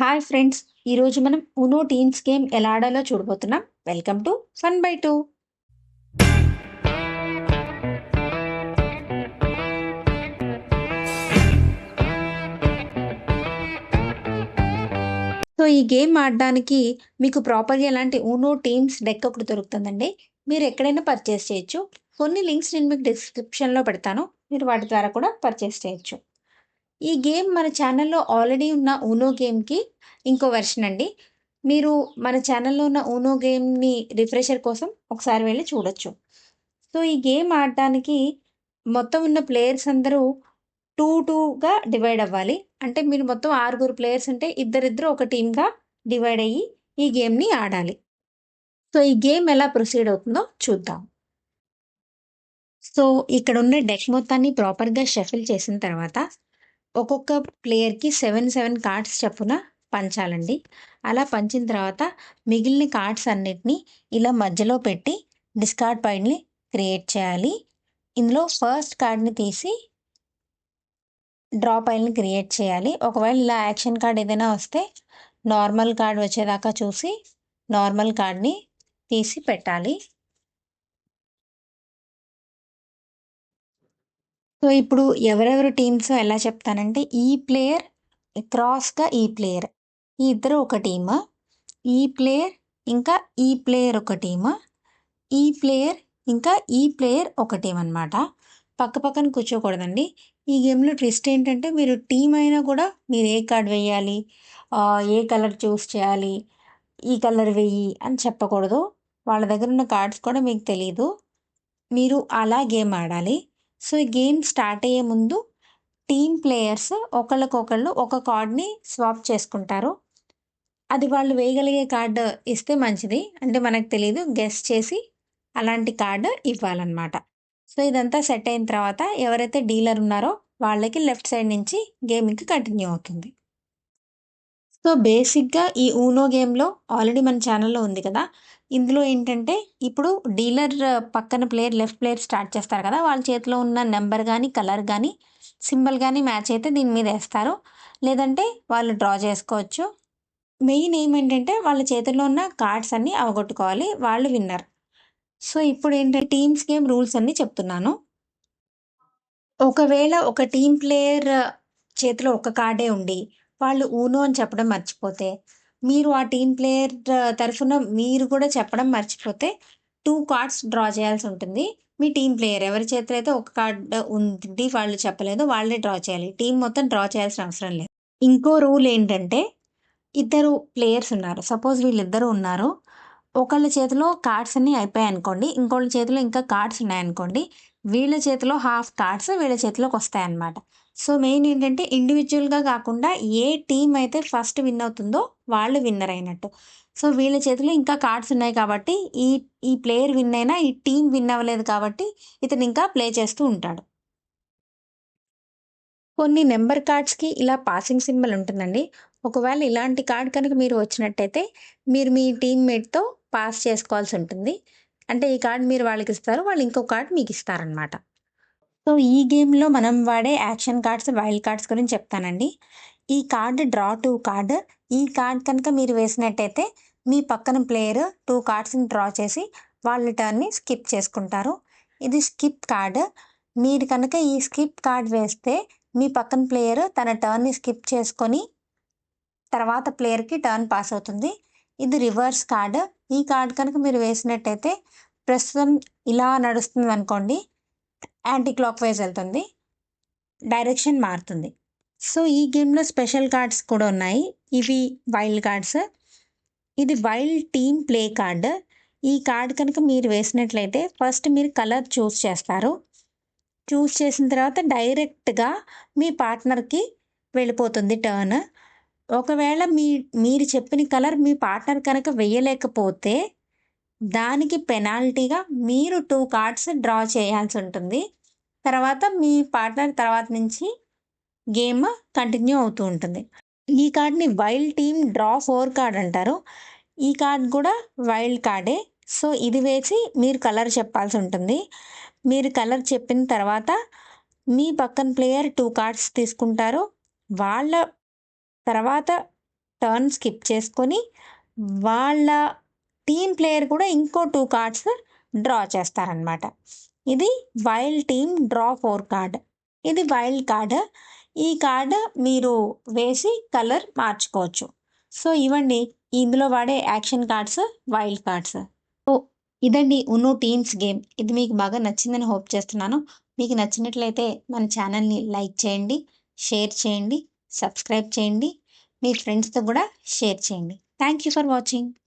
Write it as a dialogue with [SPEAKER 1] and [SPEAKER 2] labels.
[SPEAKER 1] Hi friends! ఈరోజు మనం ఉనో teams game ఎలా ఆడాలో చూడబోతున్నాం. Welcome to fun by 2. So, ఈ గేమ్ ఆడడానికి మీకు ప్రాపర్‌గా ఎలాంటి ఉనో టీమ్స్ డెక్ ఒకటి దొరుకుతుందండి. మీరు ఎక్కడైనా పర్చేస్ చేయొచ్చు. కొన్ని లింక్స్ నేను మీకు డిస్క్రిప్షన్‌లో పెడతాను. మీరు వాటి ద్వారా కూడా పర్చేస్ చేయొచ్చు. ఈ గేమ్ మన ఛానల్‌లో ఆల్రెడీ ఉన్న ఉనో గేమ్‌కి ఇంకో వెర్షన్ అండి. మీరు మన ఛానల్‌లో ఉన్న ఉనో గేమ్‌ని రిఫ్రెషర్ కోసం ఒకసారి వెళ్లి చూడొచ్చు. సో, ఈ గేమ్ ఆడటానికి మొత్తం ఉన్న ప్లేయర్స్ అందరూ 2, 2గా డివైడ్ అవ్వాలి. అంటే మీరు మొత్తం 6 ప్లేయర్స్ ఉంటే ఇద్దరిద్దరు ఒక టీమ్‌గా డివైడ్ అయ్యి ఈ గేమ్‌ని ఆడాలి. సో, ఈ గేమ్ ఎలా ప్రొసీడ్ అవుతుందో చూద్దాం. సో, ఇక్కడున్న డెక్ మొత్తాన్ని ప్రాపర్‌గా షఫుల్ చేసిన తర్వాత ఒక్కొక్క ప్లేయర్‌కి 7 కార్డ్స్ చొప్పున పంచాలండి. అలా పంచిన తర్వాత మిగిలిన కార్డ్స్ అన్నిటిని ఇలా మధ్యలో పెట్టి డిస్కార్డ్ పైల్‌ని క్రియేట్ చేయాలి. ఇందులో ఫస్ట్ కార్డ్‌ని తీసి డ్రా పైల్‌ని క్రియేట్ చేయాలి. ఒకవేళ ఇలా యాక్షన్ కార్డ్ ఏదైనా వస్తే నార్మల్ కార్డ్ వచ్చేదాకా చూసి నార్మల్ కార్డ్‌ని తీసి పెట్టాలి. సో, ఇప్పుడు ఎవరెవరు టీమ్స్ ఎలా చెప్తానంటే ఈ ప్లేయర్ క్రాస్‌గా ఈ ప్లేయర్. ఈ ఇద్దరు ఒక టీమ్. ఈ ప్లేయర్ ఇంకా ఈ ప్లేయర్ ఒక టీమ్. ఈ ప్లేయర్ ఇంకా ఈ ప్లేయర్ ఒక టీమ్ అనమాట. పక్కపక్కన కూర్చోకూడదండి. ఈ గేమ్‌లో ట్విస్ట్ ఏంటంటే మీరు టీమ్ అయినా కూడా మీరు ఏ కార్డ్ వేయాలి, ఏ కలర్ చూస్ చేయాలి, ఈ కలర్ వెయ్యి అని చెప్పకూడదు. వాళ్ళ దగ్గర ఉన్న కార్డ్స్ కూడా మీకు తెలీదు. మీరు అలా గేమ్ ఆడాలి. సో, ఈ గేమ్ స్టార్ట్ అయ్యే ముందు టీమ్ ప్లేయర్స్ ఒకళ్ళకొకళ్ళు ఒక కార్డ్‌ని స్వాప్ చేసుకుంటారు. అది వాళ్ళు వేయగలిగే కార్డ్ ఇస్తే మంచిది. అంటే మనకు తెలీదు. గెస్ చేసి అలాంటి కార్డ్ ఇవ్వాలనమాట. సో, ఇదంతా సెట్ అయిన తర్వాత ఎవరైతే డీలర్ ఉన్నారో వాళ్ళకి లెఫ్ట్ సైడ్ నుంచి గేమ్ ఇంక కంటిన్యూ అవుతుంది. సో, బేసిక్‌గా ఈ ఊనో గేమ్‌లో ఆల్రెడీ మన ఛానల్‌లో ఉంది కదా! ఇందులో ఏంటంటే ఇప్పుడు డీలర్ పక్కన ప్లేయర్ లెఫ్ట్ ప్లేయర్ స్టార్ట్ చేస్తారు కదా! వాళ్ళ చేతిలో ఉన్న నంబర్ గానీ, కలర్ గానీ, సింబల్ గానీ మ్యాచ్ అయితే దీని మీద ఏస్తారు. లేదంటే వాళ్ళు డ్రా చేసుకోవచ్చు. మెయిన్ ఏమేంటంటే వాళ్ళ చేతుల్లో ఉన్న కార్డ్స్ అన్నీ అవగొట్టుకోవాలి. వాళ్ళు విన్నర్. సో, ఇప్పుడేంటంటే టీమ్స్ గేమ్ రూల్స్ అన్నీ చెప్తున్నాను. ఒకవేళ ఒక టీమ్ ప్లేయర్ చేతిలో ఒక కార్డే ఉండి, వాళ్ళు ఊనో అని చెప్పడం మర్చిపోతే, మీరు ఆ టీమ్ ప్లేయర్ తరఫున మీరు కూడా చెప్పడం మర్చిపోతే 2 కార్డ్స్ డ్రా చేయాల్సుంటుంది. మీ టీమ్ ప్లేయర్ ఎవరి చేతిలో అయితే ఒక కార్డ్ ఉంది వాళ్ళు చెప్పలేదు వాళ్ళే డ్రా చేయాలి. టీమ్ మొత్తం డ్రా చేయాల్సిన అవసరం లేదు. ఇంకో రూల్ ఏంటంటే ఇద్దరు ప్లేయర్స్ ఉన్నారు. సపోజ్ వీళ్ళిద్దరూ ఉన్నారు. ఒకళ్ళ చేతిలో కార్డ్స్ అన్నీ అయిపోయాయనుకోండి. ఇంకోళ్ళ చేతిలో ఇంకా కార్డ్స్ ఉన్నాయనుకోండి. వీళ్ళ చేతిలో హాఫ్ కార్డ్స్ వీళ్ళ చేతిలోకొస్తాయన్నమాట. సో, మెయిన్ ఏంటంటే ఇండివిడ్యువల్‌గా కాకుండా ఏ టీమ్ అయితే ఫస్ట్ విన్ అవుతుందో వాళ్ళు విన్నర్ అయినట్టు. సో, వీళ్ళ చేతిలో ఇంకా కార్డ్స్ ఉన్నాయి కాబట్టి ఈ ఈ ప్లేయర్ విన్ అయినా ఈ టీమ్ విన్ అవ్వలేదు కాబట్టి ఇతను ఇంకా ప్లే చేస్తూ ఉంటాడు. కొన్ని నంబర్ కార్డ్స్‌కి ఇలా పాసింగ్ సింబల్ ఉంటుందండి. ఒకవేళ ఇలాంటి కార్డ్ కనుక మీరు వచ్చినట్టయితే, మీరు మీ టీమ్‌మేట్‌తో పాస్ చేసుకోవాల్సుంటుంది. అంటే ఈ కార్డ్ మీరు వాళ్ళకిస్తారు. వాళ్ళు ఇంకో కార్డ్ మీకిస్తారనమాట. సో, ఈ గేమ్‌లో మనం వాడే యాక్షన్ కార్డ్స్, వైల్డ్ కార్డ్స్ గురించి చెప్తానండి. ఈ కార్డ్ డ్రా టు కార్డ్. ఈ కార్డ్ కనుక మీరు వేసినట్టయితే, మీ పక్కన ప్లేయర్ 2 కార్డ్స్‌ని డ్రా చేసి వాళ్ళ టర్న్‌ని స్కిప్ చేసుకుంటారు. ఇది స్కిప్ కార్డ్. మీరు కనుక ఈ స్కిప్ కార్డ్ వేస్తే, మీ పక్కన ప్లేయర్ తన టర్న్‌ని స్కిప్ చేసుకొని, తర్వాత ప్లేయర్‌కి టర్న్ పాస్ అవుతుంది. ఇది రివర్స్ కార్డ్. ఈ కార్డ్ కనుక మీరు వేసినట్టయితే, ప్రస్తుతం ఇలా నడుస్తుందనుకోండి, యాంటీ క్లాక్ వైస్ ఎళ్తుంది. డైరెక్షన్ మారుతుంది. సో, ఈ గేమ్‌లో స్పెషల్ కార్డ్స్ కూడా ఉన్నాయి. ఇవి వైల్డ్ కార్డ్స్. ఇది వైల్డ్ టీమ్ ప్లే కార్డ్. ఈ కార్డ్ కనుక మీరు వేసినట్లయితే ఫస్ట్ మీరు కలర్ చూజ్ చేస్తారు. చూజ్ చేసిన తర్వాత డైరెక్ట్‌గా మీ పార్ట్నర్‌కి వెళ్ళిపోతుంది టర్న్. ఒకవేళ మీరు చెప్పిన కలర్ మీ పార్ట్నర్ కనుక వేయలేకపోతే, దానికి పెనాల్టీగా మీరు 2 కార్డ్స్ డ్రా చేయాల్సుంటుంది. తర్వాత మీ పార్ట్నర్ తర్వాత నుంచి గేమ్ కంటిన్యూ అవుతూ ఉంటుంది. ఈ కార్డ్‌ని వైల్డ్ టీమ్ డ్రా 4 కార్డ్ అంటారు. ఈ కార్డ్ కూడా వైల్డ్ కార్డే. సో, ఇది వేసి మీరు కలర్ చెప్పాల్సుంటుంది. మీరు కలర్ చెప్పిన తర్వాత మీ పక్కన ప్లేయర్ 2 కార్డ్స్ తీసుకుంటారు. వాళ్ళ తర్వాత టర్న్ స్కిప్ చేసుకొని వాళ్ళ టీమ్ ప్లేయర్ కూడా ఇంకో 2 కార్డ్స్ డ్రా చేస్తారనమాట. ఇది వైల్డ్ టీమ్ డ్రా 4 కార్డ్. ఇది వైల్డ్ కార్డ్. ఈ కార్డ్ మీరు వేసి కలర్ మార్చుకోవచ్చు. సో ఇవండి ఇందులో వాడే action cards, wild cards. So ఇదండి ఉన్నో టీమ్స్ గేమ్. ఇది మీకు బాగా నచ్చిందని హోప్ చేస్తున్నాను. మీకు నచ్చినట్లయితే మన ఛానల్ని లైక్ చేయండి, షేర్ చేయండి, సబ్స్క్రైబ్ చేయండి, మీ ఫ్రెండ్స్తో కూడా షేర్ చేయండి. Thank you for watching.